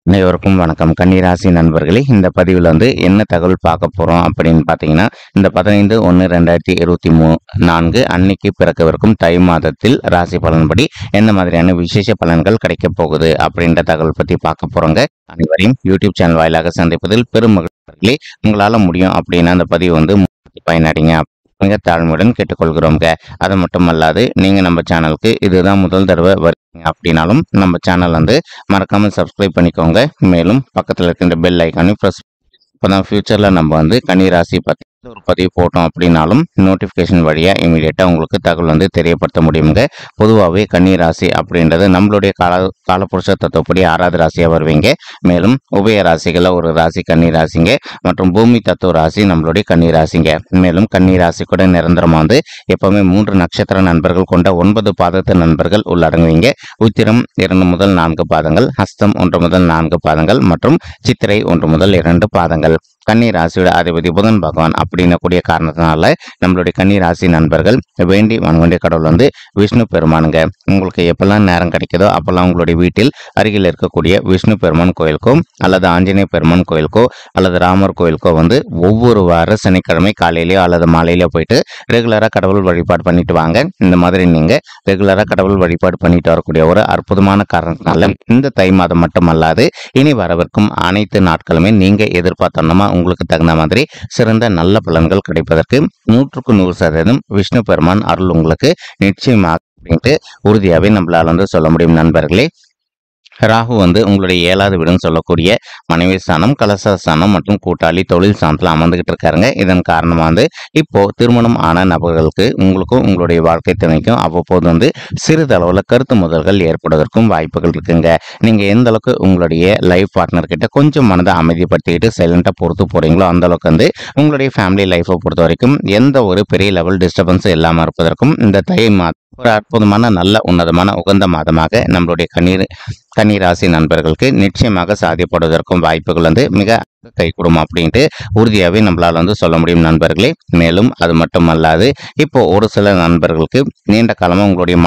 அனைவருக்கும் வணக்கம். கன்னிராசி நண்பர்களே, இந்த பதிவில் என்ன தகவல் பார்க்க போறோம் அப்படின்னு பார்த்தீங்கன்னா, இந்த 15/1/2024 அன்னைக்கு பிறக்கவிருக்கும் தை மாதத்தில் ராசி பலன்படி எந்த மாதிரியான விசேஷ பலன்கள் கிடைக்க போகுது அப்படின்ற தகவல் பத்தி பார்க்க போறோங்க. அனைவரையும் யூடியூப் சேனல் வாயிலாக சந்திப்பதில் பெரும் மகிழ்ச்சிகளே. உங்களால முடியும் அப்படின்னா அந்த பதிவு பயனடைங்க மிக தாழ்மையுடன் கேட்டுக்கொள்கிறோங்க. அது மட்டும் அல்லாது நீங்க நம்ம சேனலுக்கு இதுதான் முதல் தடவை வரீங்க அப்படின்னாலும் நம்ம சேனல் மறக்காம சப்ஸ்கிரைப் பண்ணிக்கோங்க. மேலும் பக்கத்தில் இருக்கின்ற பெல் ஐக்கானையும் ப்ரெஸ் இப்போதான் ஃபியூச்சரில் நம்ம கன்னிராசி பற்றி ஒரு பதிவு போட்டோம் அப்படின்னாலும் நோட்டிஃபிகேஷன் வழியாக இமீடியட்டாக உங்களுக்கு தகவல் தெரியப்படுத்த முடியுங்க. பொதுவாகவே கன்னிராசி அப்படின்றது நம்மளுடைய காலப்புருஷ தத்துவப்படி 6வது ராசியாக வருவீங்க. மேலும் உபய ராசிகளில் ஒரு ராசி கன்னிராசிங்க மற்றும் பூமி தத்துவ ராசி நம்மளுடைய கன்னிராசிங்க. மேலும் கன்னிராசி கூட நிரந்தரமாக எப்பவுமே 3 நட்சத்திர நண்பர்கள் கொண்ட 9 பாதத்து நண்பர்கள் உள்ளடங்குவீங்க. உத்திரம் 2 முதல் 4 பாதங்கள், ஹஸ்தம் 1 முதல் 4 பாதங்கள் மற்றும் சித்திரை 1 முதல் 2 பாதங்கள். கன்னி ராசியோட அதிபதி புதன் பகவான் அப்படின்னு கூடிய காரணத்தினால நம்மளுடைய கன்னி ராசி நண்பர்கள் வேண்டி வணங்கிய கடவுள் விஷ்ணு பெருமானுங்க. உங்களுக்கு எப்பெல்லாம் நேரம் கிடைக்குதோ அப்பெல்லாம் உங்களுடைய வீட்டில் அருகில் இருக்கக்கூடிய விஷ்ணு பெருமான் கோயிலுக்கோ அல்லது ஆஞ்சநேய பெருமான் கோயிலுக்கோ அல்லது ராமர் கோயிலுக்கோ ஒவ்வொரு வார சனிக்கிழமை காலையிலேயோ அல்லது மாலையிலேயோ போயிட்டு ரெகுலராக கடவுள் வழிபாடு பண்ணிட்டு வாங்க. இந்த மாதிரி நீங்க ரெகுலராக கடவுள் வழிபாடு பண்ணிட்டு வரக்கூடிய ஒரு அற்புதமான காரணத்தினால இந்த தை மாதம் மட்டுமல்லாது இனி வரவிருக்கும் அனைத்து நாட்களுமே நீங்க எதிர்பார்த்தோம்னா உங்களுக்கு தகுந்த மாதிரி சிறந்த நல்ல பலன்கள் கிடைப்பதற்கு 100% விஷ்ணு பெருமான் அருள் உங்களுக்கு நிச்சயமாக அப்படின்ட்டு உறுதியாகவே நம்மளால சொல்ல முடியும் நண்பர்களே. ராகு உங்களுடைய 7வது வீடுன்னு சொல்லக்கூடிய மனைவி ஸ்தானம், கலச ஸ்தானம் மற்றும் கூட்டாளி தொழில் ஸ்தானத்தில் அமர்ந்துகிட்டு இருக்காருங்க. இதன் காரணமாக இப்போ திருமணம் ஆன நபர்களுக்கு உங்களுக்கும் உங்களுடைய வாழ்க்கை துணைக்கும் அவ்வப்போது சிறிதளவில் கருத்து முதல்கள் ஏற்படுவதற்கும் வாய்ப்புகள் இருக்குங்க. நீங்க எந்த அளவுக்கு உங்களுடைய லைஃப் பார்ட்னர் கிட்ட கொஞ்சம் மனதை அமைதிப்படுத்திக்கிட்டு சைலண்டா பொறுத்து போறீங்களோ அந்த அளவுக்கு உங்களுடைய ஃபேமிலி லைஃபை பொறுத்த வரைக்கும் எந்த ஒரு பெரிய லெவல் டிஸ்டர்பன்ஸ் இல்லாமல் இருப்பதற்கும் இந்த தை மாதம் ஒரு அற்புதமான நல்ல உன்னதமான உகந்த மாதமாக நம்மளுடைய கன்னிராசி நண்பர்களுக்கு நிச்சயமாக சாதிப்படுவதற்கும் வாய்ப்புகள் மிக கைகூடும் அப்படின்ட்டு உறுதியாகவே நம்மளால சொல்ல முடியும் நண்பர்களே. மேலும் அது மட்டும் அல்லாது இப்போ ஒரு சில நண்பர்களுக்கு நீண்ட காலமாக உங்களுடைய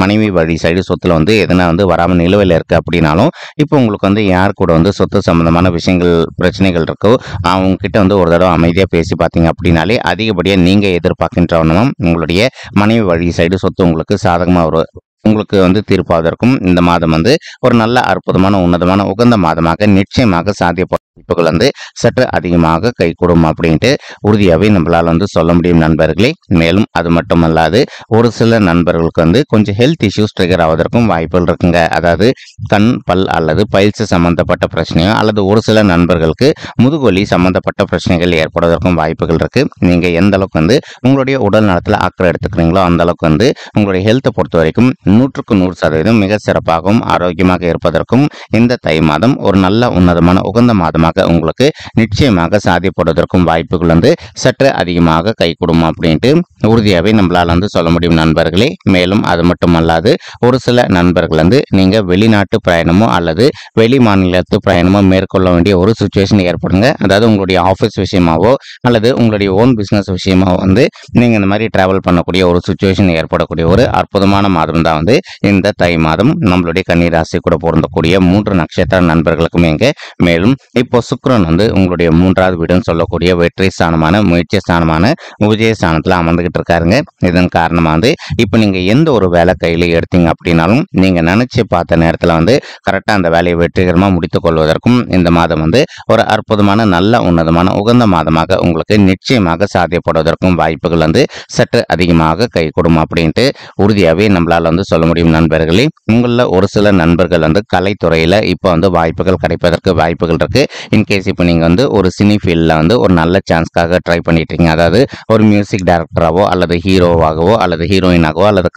மனைவி வழி சைடு சொத்துல எதனா வராமல் நிலுவையில் இருக்கு அப்படின்னாலும் இப்போ உங்களுக்கு யார் கூட சொத்து சம்பந்தமான விஷயங்கள் பிரச்சனைகள் இருக்கோ அவங்க கிட்ட ஒரு தடவை அமைதியாக பேசி பார்த்தீங்க அப்படின்னாலே அதிகப்படியாக நீங்க எதிர்பார்க்கின்றவனும் உங்களுடைய மனைவி வழி சைடு சொத்து உங்களுக்கு சாதகமாக உங்களுக்கு தீர்ப்பாவதற்கும் இந்த மாதம் ஒரு நல்ல அற்புதமான உன்னதமான உகந்த மாதமாக நிச்சயமாக சாத்தியப்படும் வாய்ப்புகள் சற்று அதிகமாக கைகூடும் அப்படின்ட்டு உறுதியாகவே நம்மளால சொல்ல முடியும் நண்பர்களே. மேலும் அது மட்டுமல்லாது ஒரு சில நண்பர்களுக்கு கொஞ்சம் ஹெல்த் இஷ்யூஸ் ட்ரிகர் ஆவதற்கும் வாய்ப்புகள் இருக்குங்க. அதாவது கண் பல் அல்லது பயிற்சி சம்பந்தப்பட்ட பிரச்சனையோ அல்லது ஒரு சில நண்பர்களுக்கு முதுகுவலி சம்பந்தப்பட்ட பிரச்சனைகள் ஏற்படுவதற்கும் வாய்ப்புகள் இருக்கு. நீங்க எந்த அளவுக்கு உங்களுடைய உடல் நலத்தில் அக்கறை எடுத்துக்கிறீங்களோ அந்த அளவுக்கு உங்களுடைய ஹெல்த்தை பொறுத்த வரைக்கும் 100% மிக சிறப்பாகவும் ஆரோக்கியமாக இருப்பதற்கும் இந்த தை மாதம் ஒரு நல்ல உன்னதமான உகந்த மாதமாக உங்களுக்கு நிச்சயமாக சாதிப்படுவதற்கும் வாய்ப்புகள் சற்று அதிகமாக கைகூடும் அப்படின்ட்டு உறுதியாகவே நம்மளால சொல்ல முடியும் நண்பர்களே. மேலும் அது மட்டுமல்லாது ஒரு சில நண்பர்கள் நீங்க வெளிநாட்டு பிரயாணமோ அல்லது வெளி மாநிலத்து பிரயாணமோ மேற்கொள்ள வேண்டிய ஒரு சுச்சுவேஷன் ஏற்படுங்க. அதாவது உங்களுடைய ஆஃபீஸ் விஷயமாவோ அல்லது உங்களுடைய ஓன் பிஸ்னஸ் விஷயமாவோ நீங்க இந்த மாதிரி டிராவல் பண்ணக்கூடிய ஒரு சுச்சுவேஷன் ஏற்படக்கூடிய ஒரு அற்புதமான மாதம் தான் இந்த தை மாதம் நம்மளுடைய கன்னிராசி கூட பொருந்தக்கூடிய 3 நட்சத்திர நண்பர்களுக்குமே மேலும் இப்போ சுக்கிரன் உங்களுடைய 3வது வீடுன்னு சொல்லக்கூடிய வெற்றி ஸ்தானமான முயற்சி ஸ்தானமான விஜய ஸ்தானத்துல அமர்ந்துகிட்டு இருக்காருங்க. இதன் காரணமாக இப்போ நீங்க எந்த ஒரு வேலை கையில எடுத்தீங்க அப்படின்னாலும் நீங்க நினைச்சு பார்த்த நேரத்துல கரெக்டா அந்த வேலையை வெற்றிகரமா முடித்துக் கொள்வதற்கும் இந்த மாதம் ஒரு அற்புதமான நல்ல உன்னதமான உகந்த மாதமாக உங்களுக்கு நிச்சயமாக சாத்தியப்படுவதற்கும் வாய்ப்புகள் சற்று அதிகமாக கைகூடும் அப்படின்ட்டு உறுதியாகவே நம்மளால சொல்ல முடியும் நண்பர்களே. உங்களில் ஒரு சில நண்பர்கள் கலைத்துறையில் இப்போ வாய்ப்புகள் கிடைப்பதற்கு வாய்ப்புகள் இருக்கு. இன்கேஸ் இப்போ நீங்க ஒரு சினி ஃபீல்டில் ஒரு நல்ல சான்ஸ்க்காக ட்ரை பண்ணிட்டு இருக்கீங்க. அதாவது ஒரு மியூசிக் டைரக்டராகவோ அல்லது ஹீரோவாகவோ அல்லது ஹீரோயினாகவோ அல்லது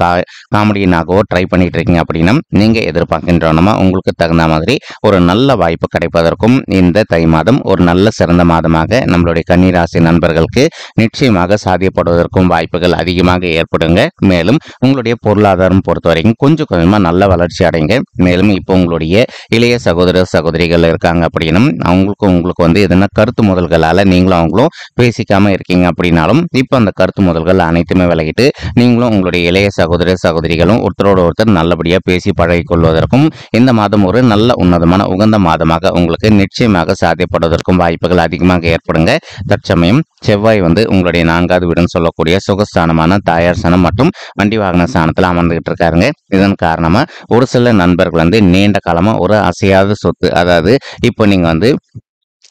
காமெடியனாகவோ ட்ரை பண்ணிட்டு இருக்கீங்க அப்படின்னா நீங்க எதிர்பார்க்கின்றோம்னா உங்களுக்கு தகுந்த மாதிரி ஒரு நல்ல வாய்ப்பு கிடைப்பதற்கும் இந்த தை மாதம் ஒரு நல்ல சிறந்த மாதமாக நம்மளுடைய கன்னிராசி நண்பர்களுக்கு நிச்சயமாக சாத்தியப்படுவதற்கும் வாய்ப்புகள் அதிகமாக ஏற்படுங்க. மேலும் உங்களுடைய பொருளாதாரம் பொறுத்த வரைக்கும் கொஞ்சம் கொஞ்சமாக நல்ல வளர்ச்சி அடைங்க. மேலும் இப்போ உங்களுடைய இளைய சகோதர சகோதரிகள் இருக்காங்க அப்படின்னும் உங்களுக்கு வந்து எதனா கருத்து மோதல்களால நீங்களும் அவங்களும் பேசிக்காம இருக்கீங்க அப்படின்னாலும் இப்போ அந்த கருத்து மோதல்கள் அனைத்துமே விலகிட்டு நீங்களும் உங்களுடைய இளைய சகோதர சகோதரிகளும் ஒருத்தரோட ஒருத்தர் நல்லபடியாக பேசி பழகிக் கொள்வதற்கும் இந்த மாதம் ஒரு நல்ல உன்னதமான உகந்த மாதமாக உங்களுக்கு நிச்சயமாக சாத்தியப்படுவதற்கும் வாய்ப்புகள் அதிகமாக ஏற்படுங்க. தற்சமயம் செவ்வாய் வந்து உங்களுடைய 4வது வீடுன்னு சொல்லக்கூடிய சுகஸ்தானமான தாயார் ஸ்தானம் மற்றும் வண்டி வாகன ஸ்தானத்தில் அமர்ந்துகிட்டு இருக்காருங்க. இதன் காரணமா ஒரு சில நண்பர்கள் வந்து நீண்ட காலமா ஒரு அசையாத சொத்து, அதாவது இப்போ நீங்க வந்து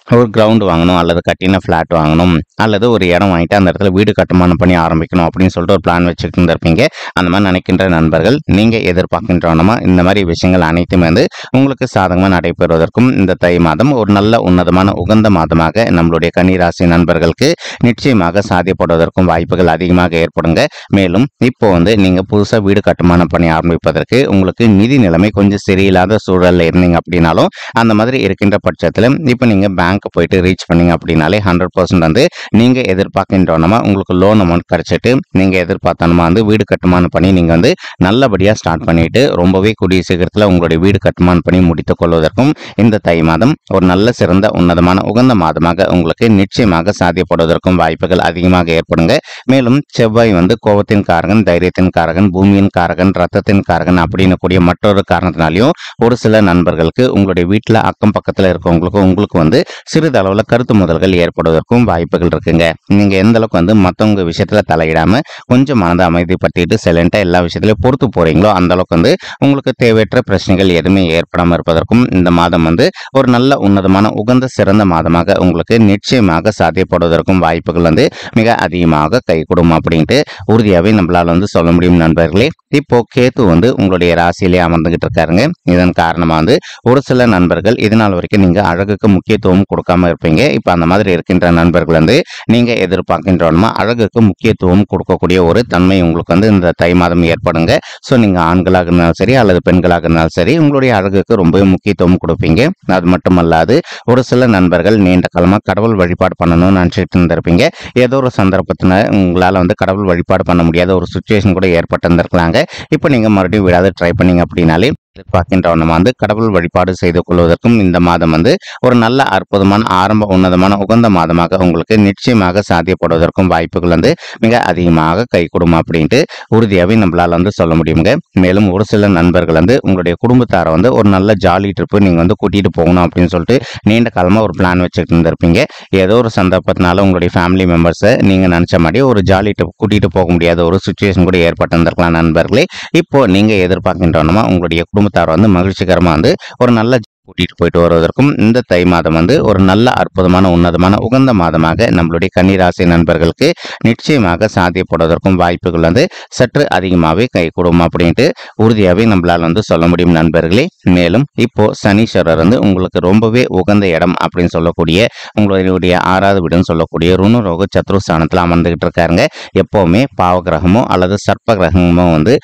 ஒரு கிரவுண்ட் வாங்கணும் அல்லது கட்டின ஃப்ளாட் வாங்கணும் அல்லது ஒரு இடம் வாங்கிட்டு அந்த இடத்துல வீடு கட்டுமானம் பண்ணி ஆரம்பிக்கணும் அப்படின்னு சொல்லிட்டு ஒரு பிளான் வச்சுட்டு இருந்திருப்பீங்க. அந்த மாதிரி நினைக்கின்ற நண்பர்கள் நீங்கள் எதிர்பார்க்கின்றோன்னா இந்த மாதிரி விஷயங்கள் அனைத்துமே வந்து உங்களுக்கு சாதகமாக நடைபெறுவதற்கும் இந்த தை மாதம் ஒரு நல்ல உன்னதமான உகந்த மாதமாக நம்மளுடைய கன்னிராசி நண்பர்களுக்கு நிச்சயமாக சாத்தியப்படுவதற்கும் வாய்ப்புகள் அதிகமாக ஏற்படுங்க. மேலும் இப்போ வந்து நீங்கள் புதுசாக வீடு கட்டுமானம் பண்ணி ஆரம்பிப்பதற்கு உங்களுக்கு நிதி நிலைமை கொஞ்சம் சரியில்லாத சூழலில் இருந்தீங்க அப்படின்னாலும் அந்த மாதிரி இருக்கின்ற பட்சத்தில் இப்போ நீங்கள் பேங்க் போயிட்டு ரீச் பண்ணீங்க அப்படின்னாலே 100% வந்து நீங்க எதிர்பார்க்கின்றோமா உங்களுக்கு லோன் அமௌண்ட் கிடைச்சிட்டு நீங்க எதிர்பார்த்தனமா வந்து வீடு கட்டுமானம் பண்ணி நீங்க வந்து நல்லபடியா ஸ்டார்ட் பண்ணிட்டு ரொம்பவே கூடிய சீக்கிரத்தில் உங்களுடைய வீடு கட்டுமானம் பண்ணி முடித்துக் கொள்வதற்கும் இந்த தை மாதம் ஒரு நல்ல சிறந்த உன்னதமான உகந்த மாதமாக உங்களுக்கு நிச்சயமாக சாத்தியப்படுவதற்கும் வாய்ப்புகள் அதிகமாக ஏற்படுங்க. மேலும் செவ்வாய் வந்து கோபத்தின் காரகன், தைரியத்தின் காரகன், பூமியின் காரகன், ரத்தத்தின் காரகன் அப்படின்னு கூடிய மற்றொரு காரணத்தினாலையும் ஒரு சில நண்பர்களுக்கு உங்களுடைய வீட்டில் அக்கம் பக்கத்தில் இருக்கவங்களுக்கும் உங்களுக்கு வந்து சிறிதளவில் கருத்து மோதல்கள் ஏற்படுவதற்கும் வாய்ப்புகள் இருக்குங்க. நீங்க எந்த அளவுக்கு வந்து மற்றவங்க விஷயத்துல தலையிடாம கொஞ்சம் மனதை அமைதிப்படுத்திட்டு சைலண்டா எல்லா விஷயத்திலையும் பொறுத்து போறீங்களோ அந்த அளவுக்கு வந்து உங்களுக்கு தேவையற்ற பிரச்சனைகள் எதுவுமே ஏற்படாமல் இருப்பதற்கும் இந்த மாதம் வந்து ஒரு நல்ல உன்னதமான உகந்த சிறந்த மாதமாக உங்களுக்கு நிச்சயமாக சாத்தியப்படுவதற்கும் வாய்ப்புகள் வந்து மிக அதிகமாக கைகூடும் அப்படின்ட்டு உறுதியாகவே நம்மளால வந்து சொல்ல முடியும் நண்பர்களே. இப்போ கேத்து வந்து உங்களுடைய ராசியிலே அமர்ந்துகிட்டு இருக்காருங்க. இதன் காரணமா வந்து ஒரு சில நண்பர்கள் இதனால் வரைக்கும் நீங்க அழகுக்கு முக்கியத்துவம் கொடுக்காம இருப்பீங்க. இப்ப அந்த மாதிரி இருக்கின்ற நண்பர்கள் வந்து நீங்க எதிர்பார்க்கின்றோமா அழகுக்கு முக்கியத்துவம் கொடுக்கக்கூடிய ஒரு தன்மை உங்களுக்கு வந்து இந்த தை மாதம் ஏற்படுங்க. ஸோ நீங்க ஆண்களாக இருந்தாலும் சரி அல்லது பெண்களாக இருந்தாலும் சரி உங்களுடைய அழகுக்கு ரொம்பவே முக்கியத்துவம் கொடுப்பீங்க. அது மட்டுமல்லாது ஒரு சில நண்பர்கள் நீண்ட காலமா கடவுள் வழிபாடு பண்ணணும்னு நினைச்சிட்டு இருந்திருப்பீங்க. ஏதோ ஒரு சந்தர்ப்பத்தின உங்களால வந்து கடவுள் வழிபாடு பண்ண முடியாத ஒரு சுச்சுவேஷன் கூட ஏற்பட்டு இருந்திருக்கலாங்க. இப்போ நீங்க மறுபடியும் விடாத ட்ரை பண்ணீங்க அப்படின்னாலே எதிர்பார்க்கின்றவன வந்து கடவுள் வழிபாடு செய்து கொள்வதற்கும் இந்த மாதம் வந்து ஒரு நல்ல அற்புதமான ஆரம்ப உன்னதமான உகந்த மாதமாக உங்களுக்கு நிச்சயமாக சாத்தியப்படுவதற்கும் வாய்ப்புகள் வந்து மிக அதிகமாக கைகூடும் அப்படின்ட்டு உறுதியாகவே நம்மளால வந்து சொல்ல முடியுங்க. மேலும் ஒரு சில நண்பர்கள் வந்து உங்களுடைய குடும்பத்தாரை வந்து ஒரு நல்ல ஜாலி ட்ரிப்பு நீங்க வந்து கூட்டிட்டு போகணும் அப்படின்னு சொல்லிட்டு நீண்ட காலமா ஒரு பிளான் வச்சுட்டு இருந்திருப்பீங்க. ஏதோ ஒரு சந்தர்ப்பத்தினால உங்களுடைய ஃபேமிலி மெம்பர்ஸை நீங்க நினைச்ச மாதிரி ஒரு ஜாலி ட்ரிப் கூட்டிட்டு போக முடியாத ஒரு சுச்சுவேஷன் கூட ஏற்பட்டு இருந்திருக்கலாம் நண்பர்களே. இப்போ நீங்க எதிர்பார்க்கின்றோமா உங்களுடைய குடும்பத்தார் வந்து மகிழ்ச்சிகரமா வந்து ஒரு நல்ல கூட்டிட்டு போயிட்டு வருவதற்கும் இந்த தை மாதம் வந்து ஒரு நல்ல அற்புதமான உன்னதமான உகந்த மாதமாக நம்மளுடைய கன்னிராசி நண்பர்களுக்கு நிச்சயமாக சாத்தியப்படுவதற்கும் வாய்ப்புகள் வந்து சற்று அதிகமாகவே கைகூடும் அப்படின்ட்டு உறுதியாகவே நம்மளால் வந்து சொல்ல முடியும் நண்பர்களே. மேலும் இப்போ சனீஸ்வரர் வந்து உங்களுக்கு ரொம்பவே உகந்த இடம் அப்படின்னு சொல்லக்கூடிய உங்களுடைய 6வது வீடுன்னு சொல்லக்கூடிய ருணரோக சத்ருஸ்தானத்தில் அமர்ந்துகிட்டு இருக்காருங்க. எப்பவுமே பாவ கிரகமோ அல்லது சர்ப்ப கிரகமோ வந்து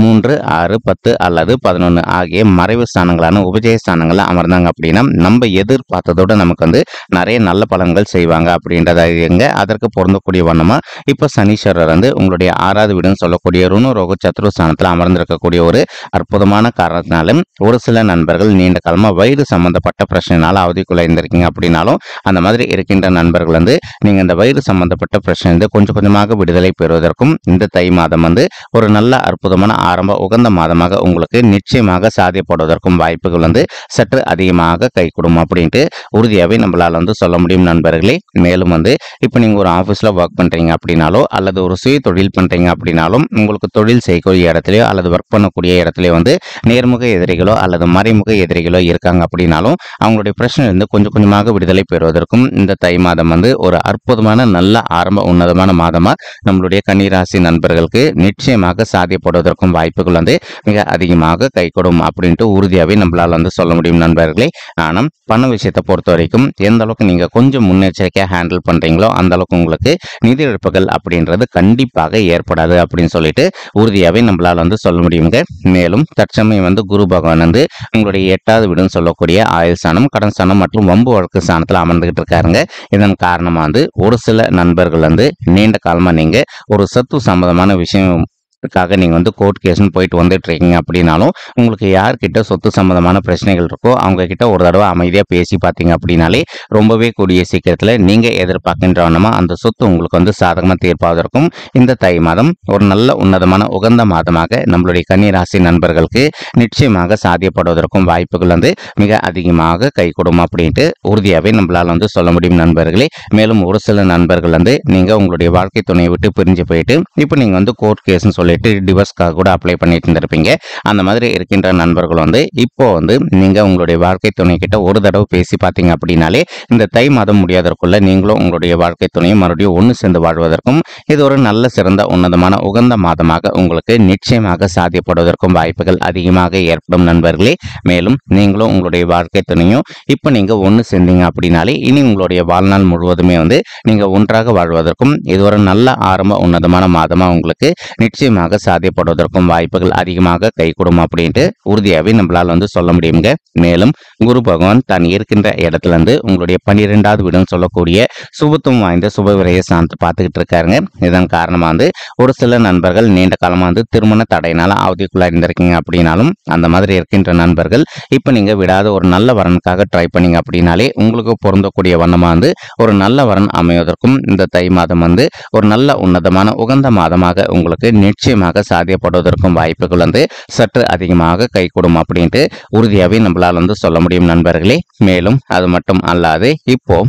3, 6, 10 அல்லது 11 ஆகிய மறைவு ஸ்தானங்களான உபஜய ஸ்தானங்கள்ல அமர்ந்தாங்க அப்படின்னா நம்ம எதிர்பார்த்ததோட நமக்கு வந்து நிறைய நல்ல பலன்கள் செய்வாங்க அப்படின்றத எங்க அதற்கு பொருந்தக்கூடிய வண்ணமா இப்ப சனீஸ்வரர் வந்து உங்களுடைய 6வது வீடுன்னு சொல்லக்கூடிய ருணரோக சத்ருஸ்தானத்தில் அமர்ந்திருக்கக்கூடிய ஒரு அற்புதமான காரணத்தினாலும் ஒரு சில நண்பர்கள் நீண்ட காலமா வயிறு சம்பந்தப்பட்ட பிரச்சனைனால அவதிக்குள்ள இருந்திருக்கீங்க அப்படின்னாலும் அந்த மாதிரி இருக்கின்ற நண்பர்கள் வந்து நீங்க இந்த வயிறு சம்பந்தப்பட்ட பிரச்சனை கொஞ்சம் கொஞ்சமாக விடுதலை பெறுவதற்கும் இந்த தை மாதம் வந்து ஒரு நல்ல அற்புதமான ஆரம்ப உகந்த மாதமாக உங்களுக்கு நிச்சயமாக சாத்தியப்படுவதற்கும் வாய்ப்புகள் வந்து சற்று அதிகமாக கைகூடும் அப்படின்ட்டு உறுதியாகவே நம்மளால வந்து சொல்ல முடியும் நண்பர்களே. மேலும் வந்து இப்போ நீங்க ஒரு ஆஃபீஸ்ல ஒர்க் பண்றீங்க அப்படின்னாலோ அல்லது ஒரு சுய தொழில் பண்றீங்க அப்படின்னாலும் உங்களுக்கு தொழில் செய்யக்கூடிய இடத்துலயோ அல்லது ஒர்க் பண்ணக்கூடிய இடத்துலயோ வந்து நேர்முக எதிரிகளோ அல்லது மறைமுக எதிரிகளோ இருக்காங்க அப்படின்னாலும் அவங்களுடைய பிரச்சனை இருந்து கொஞ்சம் கொஞ்சமாக விடுதலை பெறுவதற்கும் இந்த தை மாதம் வந்து ஒரு அற்புதமான நல்ல ஆரம்ப உன்னதமான மாதமா நம்மளுடைய கன்னிராசி நண்பர்களுக்கு நிச்சயமாக சாத்தியப்படுவதற்கும் வாய்ப்புகள் வந்து மிக அதிகமாக கைகூடும் அப்படின்ட்டு உறுதியாகவே நம்மளால வந்து சொல்ல முடியும் நண்பர்களே. ஆனால் பண விஷயத்தை பொறுத்த வரைக்கும் எந்த அளவுக்கு நீங்க கொஞ்சம் முன்னெச்சரிக்கையா ஹேண்டில் பண்றீங்களோ அந்த அளவுக்கு உங்களுக்கு நிதி இழப்புகள் அப்படின்றது கண்டிப்பாக ஏற்படாது அப்படின்னு சொல்லிட்டு உறுதியாகவே நம்மளால வந்து சொல்ல முடியுங்க. மேலும் தற்சமயம் வந்து குரு பகவான் வந்து உங்களுடைய 8வது வீடுன்னு சொல்லக்கூடிய ஆயுள் ஸ்தானம், கடன் ஸ்தானம் மற்றும் வம்பு வழக்கு ஸ்தானத்தில் அமர்ந்துகிட்டு இருக்காருங்க. இதன் காரணமா வந்து ஒரு சில நண்பர்கள் வந்து நீண்ட காலமா நீங்க ஒரு சத்து சம்பந்தமான விஷயம் க்காக நீங்க வந்து கோர்ட் கேஸ்ன்னு போயிட்டு வந்துட்டு இருக்கீங்க அப்படின்னாலும், உங்களுக்கு யார்கிட்ட சொத்து சம்மந்தமான பிரச்சனைகள் இருக்கோ, அவங்க கிட்ட ஒரு தடவ அமைதியா பேசி பார்த்தீங்க அப்படின்னாலே, ரொம்பவே கூடிய சீக்கிரத்தில நீங்க எதிர்பார்க்கின்ற வண்ணமா அந்த சொத்து உங்களுக்கு வந்து சாதகமா தீர்ப்பாவதற்கும், இந்த தை மாதம் ஒரு நல்ல உன்னதமான உகந்த மாதமாக நம்மளுடைய கன்னி ராசி நண்பர்களுக்கு நிச்சயமாக சாத்தியப்படுவதற்கும் வாய்ப்புகள் வந்து மிக அதிகமாக கைகூடும் அப்படின்ட்டு உறுதியாவே நம்மளால வந்து சொல்ல முடியும் நண்பர்களே. மேலும் ஒரு சில நண்பர்கள் வந்து நீங்க உங்களுடைய வாழ்க்கை துணையை விட்டு பிரிஞ்சு போயிட்டு, இப்ப நீங்க வந்து கோர்ட் கேஸ்ன்னு சொல்லிட்டு டிவோர்ஸ்க்காக கூட அப்ளை பண்ணிட்டு இருந்திருப்பீங்க. அந்த மாதிரி இருக்கின்ற நண்பர்கள் வந்து இப்போ வந்து நீங்க உங்களுடைய வாழ்க்கை துணை கிட்ட ஒரு தடவை பேசி பார்த்தீங்க அப்படின்னாலே, இந்த தை மாதம் முடியாதற்குள்ள நீங்களும் உங்களுடைய வாழ்க்கை துணையும் மறுபடியும் ஒன்று சேர்ந்து வாழ்வதற்கும் இது ஒரு நல்ல சிறந்த உன்னதமான உகந்த மாதமாக உங்களுக்கு நிச்சயமாக சாத்தியப்படுவதற்கும் வாய்ப்புகள் அதிகமாக ஏற்படும் நண்பர்களே. மேலும் நீங்களும் உங்களுடைய வாழ்க்கை துணையும் இப்போ நீங்க ஒன்று சேர்ந்தீங்க அப்படின்னாலே, இனி உங்களுடைய வாழ்நாள் முழுவதுமே வந்து நீங்க ஒன்றாக வாழ்வதற்கும் இது ஒரு நல்ல ஆரம்ப உன்னதமான மாதமா உங்களுக்கு நிச்சயமாக சாத்தியப்படுவதற்கும் வாய்ப்புகள் அதிகமாக கைகூடும் அப்படின்ட்டு உறுதியாகவே நம்மளால வந்து சொல்ல முடியுங்க. மேலும் குரு பகவான் தான் இருக்கின்ற இடத்துல இருந்து உங்களுடைய 12வது வீடுன்னு சொல்லக்கூடிய சுபத்துவம் வாய்ந்த சுபவிரய ஸ்தானத்தை பார்த்துக்கிட்டு இருக்காருங்க. இதன் காரணமா வந்து ஒரு சில நண்பர்கள் நீண்ட காலமா வந்து திருமண தடையினால அவதிக்குள்ளா இருந்திருக்கீங்க அப்படின்னாலும், அந்த மாதிரி இருக்கின்ற நண்பர்கள் இப்ப நீங்க விடாத ஒரு நல்ல வரனுக்காக ட்ரை பண்ணீங்க அப்படின்னாலே, உங்களுக்கு பொருந்தக்கூடிய வண்ணமா வந்து ஒரு நல்ல வரன் அமைவதற்கும் இந்த தை மாதம் வந்து ஒரு நல்ல உன்னதமான உகந்த மாதமாக உங்களுக்கு நிச்சயமாக சாத்தியப்படுவதற்கும் வாய்ப்புகள் வந்து சற்று அதிகமாக கைகூடும் அப்படின்ட்டு உறுதியாகவே நம்மளால் வந்து சொல்ல முடியும் நண்பர்களே. மேலும் அது மட்டும் அல்லாது இப்போ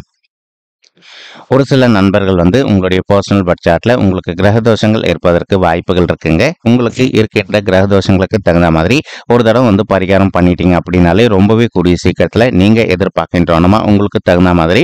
ஒரு சில நண்பர்கள் வந்து உங்களுடைய பர்சனல் பட்ஜெட்ல உங்களுக்கு கிரக தோஷங்கள் இருப்பதற்கு வாய்ப்புகள் இருக்குங்க. உங்களுக்கு இருக்கின்ற கிரக தோஷங்களுக்கு தகுந்த மாதிரி ஒரு தடவை வந்து பரிகாரம் பண்ணிட்டீங்க அப்படின்னாலே ரொம்பவே கூடிய சீக்கிரத்தில் நீங்க எதிர்பார்க்கின்றோமா உங்களுக்கு தகுந்த மாதிரி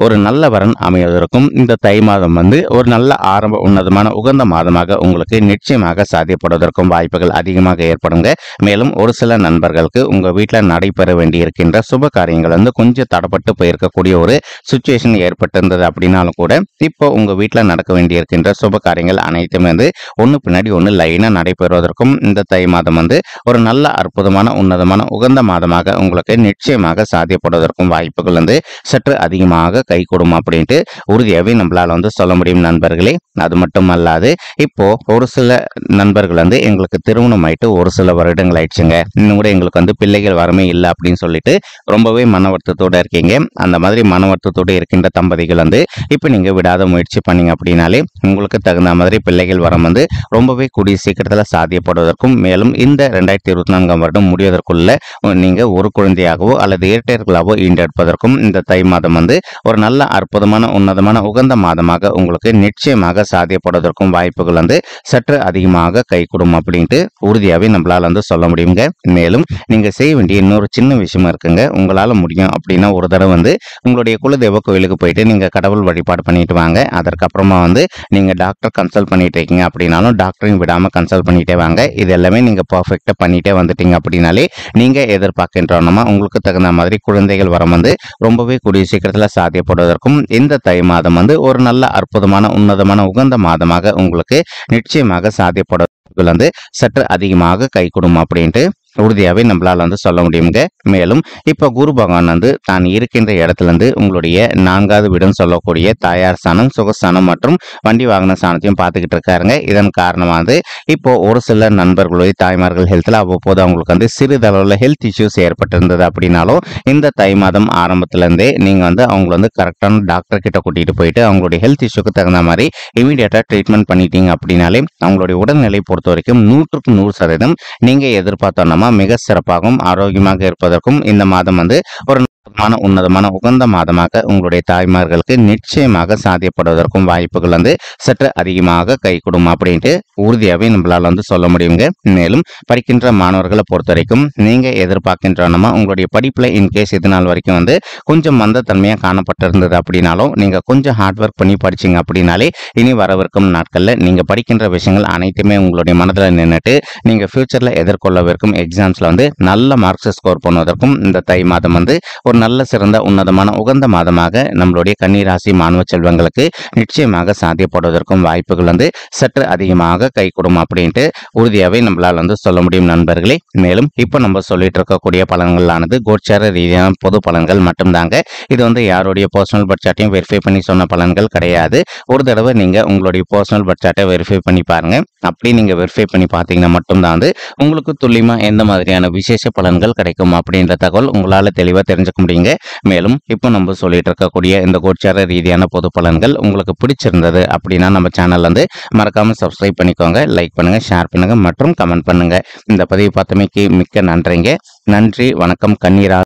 ஒரு நல்ல வரன் அமைவதற்கும் இந்த தை மாதம் வந்து ஒரு நல்ல ஆரம்ப உன்னதமான உகந்த மாதமாக உங்களுக்கு நிச்சயமாக சாத்தியப்படுவதற்கும் வாய்ப்புகள் அதிகமாக ஏற்படுங்க. மேலும் ஒரு சில நண்பர்களுக்கு உங்க வீட்டில் நடைபெற வேண்டி இருக்கின்ற சுப காரியங்கள் வந்து கொஞ்சம் தடப்பட்டு போயிருக்கக்கூடிய ஒரு சுச்சுவேஷன் ஏற்பட்டிருந்தது அப்படின்னாலும் கூட இப்போ உங்க வீட்டில் நடக்க வேண்டி இருக்கின்ற சுப காரியங்கள் அனைத்துமே வந்து ஒன்று பின்னாடி ஒன்று லைனாக நடைபெறுவதற்கும் இந்த தை மாதம் வந்து ஒரு நல்ல அற்புதமான உன்னதமான உகந்த மாதமாக உங்களுக்கு நிச்சயமாக சாத்தியப்படுவதற்கும் வாய்ப்புகள் வந்து சற்று அதிகமாக கைகூடும் அப்படின்ட்டு உறுதியாகவே நம்மளால வந்து சொல்ல முடியும் நண்பர்களே. அது மட்டும் அல்லாது இப்போ ஒரு சில நண்பர்கள் வந்து எங்களுக்கு திருமணம் ஆயிட்டு ஒரு சில வருடங்கள் ஆயிடுச்சுங்க, இன்னும் கூட எங்களுக்கு வந்து பிள்ளைகள் வரமே இல்லை அப்படின்னு சொல்லிட்டு ரொம்பவே மன வருத்தத்தோடு இருக்கீங்க. அந்த மாதிரி மன வருத்தத்தோடு இருக்கின்ற தம்பதிகள் வந்து இப்போ நீங்க விடாத முயற்சி பண்ணீங்க அப்படின்னாலே உங்களுக்கு தகுந்த மாதிரி பிள்ளைகள் வரம் வந்து ரொம்பவே கூடிய சீக்கிரத்தில் சாத்தியப்படுவதற்கும், மேலும் இந்த 2024 வருடம் முடிவதற்குள்ள நீங்க ஒரு குழந்தையாகவோ அல்லது இரட்டையர்களாகவோ ஈண்டெடுப்பதற்கும் இந்த தை மாதம் வந்து ஒரு நல்ல அற்புதமான உன்னதமான உகந்த மாதமாக உங்களுக்கு நிச்சயமாக சாத்தியப்படுவதற்கும் வாய்ப்புகள் வந்து சற்று அதிகமாக கைகூடும் அப்படின்ட்டு உறுதியாகவே நம்மளால வந்து சொல்ல முடியுங்க. மேலும் நீங்க செய்ய வேண்டிய இன்னொரு சின்ன விஷயமா இருக்குங்க. உங்களால முடியும் அப்படின்னா ஒரு தடவை வந்து உங்களுடைய குலதெய்வ கோயிலுக்கு போயிட்டு நீங்க கடவுள் வழிபாடு பண்ணிட்டு வாங்க. அதற்கப்புறமா வந்து நீங்க டாக்டர் கன்சல்ட் பண்ணிட்டு இருக்கீங்க அப்படின்னாலும் டாக்டரையும் விடாம கன்சல்ட் பண்ணிட்டே வாங்க. இது எல்லாமே நீங்க பர்ஃபெக்டா பண்ணிட்டே வந்துட்டீங்க அப்படின்னாலே நீங்க எதிர்பார்க்கின்றோமா உங்களுக்கு தகுந்த மாதிரி குழந்தைகள் வரம் வந்து ரொம்பவே கூடிய சீக்கிரத்தில் சாத்தியப்படுவதற்கும் இந்த தை மாதம் வந்து ஒரு நல்ல அற்புதமான உன்னதமான உகந்த மாதமாக உங்களுக்கு நிச்சயமாக சாத்தியப்படுவதற்கு வந்து சற்று அதிகமாக கைகூடும் அப்படின்ட்டு உறுதியாகவே நம்மளால் வந்து சொல்ல முடியுங்க. மேலும் இப்போ குரு பகவான் வந்து தான் இருக்கின்ற இடத்துல இருந்து உங்களுடைய 4வது வீடுன்னு சொல்லக்கூடிய தாயார் ஸ்தானம், சுகஸ்தானம் மற்றும் வண்டி வாகன ஸ்தானத்தையும் பார்த்துக்கிட்டு இருக்காருங்க. இதன் காரணமாக வந்து இப்போ ஒரு சில நண்பர்களுடைய தாய்மார்கள் ஹெல்த்தில் அவ்வப்போது அவங்களுக்கு வந்து சிறிதளவில் ஹெல்த் இஷ்யூஸ் ஏற்பட்டிருந்தது அப்படின்னாலும் இந்த தை மாதம் ஆரம்பத்துலேருந்தே நீங்கள் வந்து அவங்கள வந்து கரெக்டான டாக்டர் கிட்ட கூட்டிகிட்டு போயிட்டு அவங்களுடைய ஹெல்த் இஷ்யூக்கு தகுந்த மாதிரி இமீடியட்டாக ட்ரீட்மெண்ட் பண்ணிட்டீங்க அப்படின்னாலே அவங்களுடைய உடல்நிலை பொறுத்த வரைக்கும் 100க்கு 100% நீங்கள் எதிர்பார்த்தோன்னா மிக சிறப்பாகவும் ஆரோக்கியமாக இருப்பதற்கும் இந்த மாதம் வந்து ஒரு உன்னதமான உகந்த மாதமாக உங்களுடைய தாய்மார்களுக்கு நிச்சயமாக சாத்தியப்படுவதற்கும் வாய்ப்புகள் வந்து சற்று அதிகமாக கைகூடும் அப்படின்ட்டு உறுதியாகவே நம்மளால வந்து சொல்ல முடியுங்க. மேலும் படிக்கின்ற மாணவர்களை பொறுத்த வரைக்கும் நீங்க எதிர்பார்க்கின்றனமா உங்களுடைய படிப்புல இன்கேஸ் இது நாள் வரைக்கும் வந்து கொஞ்சம் மந்தத்தன்மையாக காணப்பட்டிருந்தது அப்படின்னாலும் நீங்க கொஞ்சம் ஹார்ட் ஒர்க் பண்ணி படிச்சீங்க அப்படின்னாலே இனி வரவிருக்கும் நாட்களில் நீங்க படிக்கின்ற விஷயங்கள் அனைத்துமே உங்களுடைய மனதில் நின்றுட்டு நீங்க ஃபியூச்சர்ல எதிர்கொள்ளவிருக்கும் எக்ஸாம்ஸ்ல வந்து நல்ல மார்க்ஸ் ஸ்கோர் பண்ணுவதற்கும் இந்த தை மாதம் வந்து ஒரு ஒரு நல்ல சிறந்த உன்னதமான உகந்த மாதமாக நம்மளுடைய கன்னிராசி மாணவ செல்வங்களுக்கு நிச்சயமாக சாத்தியப்படுவதற்கும் வாய்ப்புகள் சற்று அதிகமாக கைகூடும் அப்படின்ட்டு உறுதியாகவே நம்மளால் சொல்ல முடியும் நண்பர்களே. மேலும் இப்போ நம்ம சொல்லிட்டு இருக்கக்கூடிய பலன்களானது கோச்சார ரீதியான பொது பலன்கள் மட்டும்தாங்க. இது யாருடைய பர்சனல் பட்ஜெட்டையும் வெரிஃபை பண்ணி சொன்ன பலன்கள் கிடையாது. ஒரு தடவை நீங்க உங்களுடைய பர்சனல் பட்ஜெட்டை வெரிஃபை பண்ணி பாருங்க. அப்படி நீங்க வெரிஃபை பண்ணி பார்த்தீங்கன்னா மட்டும்தான் உங்களுக்கு துல்லியமா எந்த மாதிரியான விசேஷ பலன்கள் கிடைக்கும் அப்படின்ற தகவல் உங்களால தெளிவா தெரிஞ்சுக்க முடியுங்க. மேலும் இப்போ நம்ம சொல்லிட்டு இருக்கக்கூடிய இந்த கோச்சார ரீதியான பொது பலன்கள் உங்களுக்கு பிடிச்சிருந்தது அப்படின்னா நம்ம சேனல் மறக்காம சப்ஸ்கிரைப் பண்ணிக்கோங்க, லைக் பண்ணுங்க, ஷேர் பண்ணுங்க மற்றும் கமெண்ட் பண்ணுங்க. இந்த பதிவு பார்த்தமைக்கு மிக்க நன்றிங்க. நன்றி, வணக்கம். கன்னிராசி